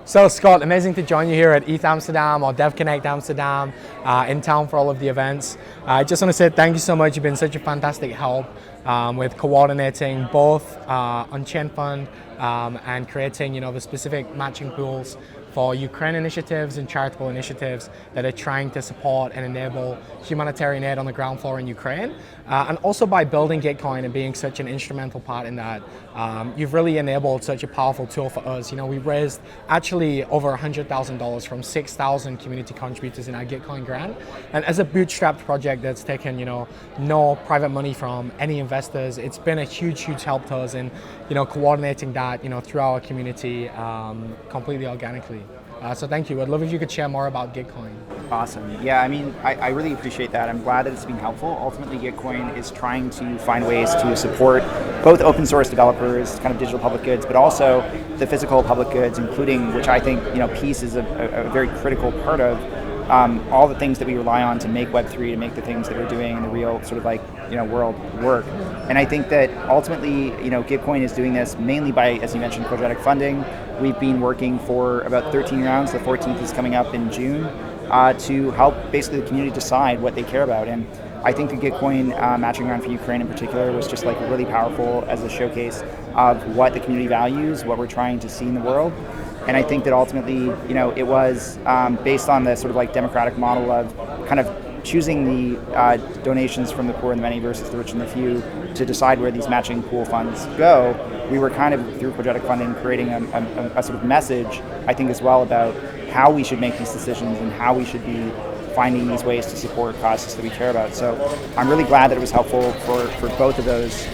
So Scott, amazing to join you here at ETH Amsterdam or Devconnect Amsterdam, in town for all of the events. I just want to say thank you so much. You've been such a fantastic help with coordinating both on-chain fund and creating, the specific matching pools for Ukraine initiatives and charitable initiatives that are trying to support and enable humanitarian aid on the ground floor in Ukraine. And also by building Gitcoin and being such an instrumental part in that, you've really enabled such a powerful tool for us. We raised actually over $100,000 from 6,000 community contributors in our Gitcoin grant. And as a bootstrapped project that's taken, no private money from any investors, it's been a huge, huge help to us in, coordinating that, through our community completely organically. So thank you. I'd love if you could share more about Gitcoin. Awesome. Yeah, I really appreciate that. I'm glad that it's been helpful. Ultimately, Gitcoin is trying to find ways to support both open source developers, kind of digital public goods, but also the physical public goods, including, which I think, peace is a very critical part of all the things that we rely on to make Web3, to make the things that we're doing in the real sort of world work. And I think that ultimately, Gitcoin is doing this mainly by, as you mentioned, quadratic funding. We've been working for about 13 rounds. The 14th is coming up in June to help basically the community decide what they care about. And I think the Gitcoin matching round for Ukraine in particular was just really powerful as a showcase of what the community values, what we're trying to see in the world. And I think that ultimately, it was based on the sort of democratic model of kind of choosing the donations from the poor and the many versus the rich and the few to decide where these matching pool funds go. We were kind of, through quadratic funding, creating a sort of message, I think, as well about how we should make these decisions and how we should be finding these ways to support causes that we care about. So I'm really glad that it was helpful for both of those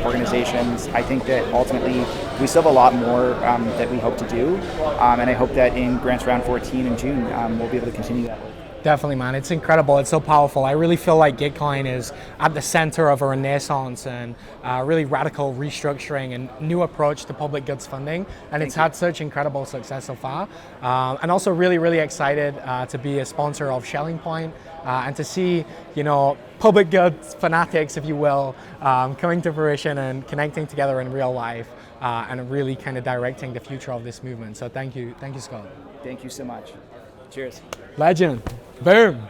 organizations. I think that ultimately we still have a lot more that we hope to do, and I hope that in grants round 14 in June we'll be able to continue that work. Definitely, man. It's incredible. It's so powerful. I really feel like Gitcoin is at the center of a renaissance and really radical restructuring and new approach to public goods funding. And it's had such incredible success so far. And also really, really excited to be a sponsor of Shelling Point and to see, public goods fanatics, if you will, coming to fruition and connecting together in real life and really kind of directing the future of this movement. So thank you, Scott. Thank you so much. Cheers. Legend. Boom.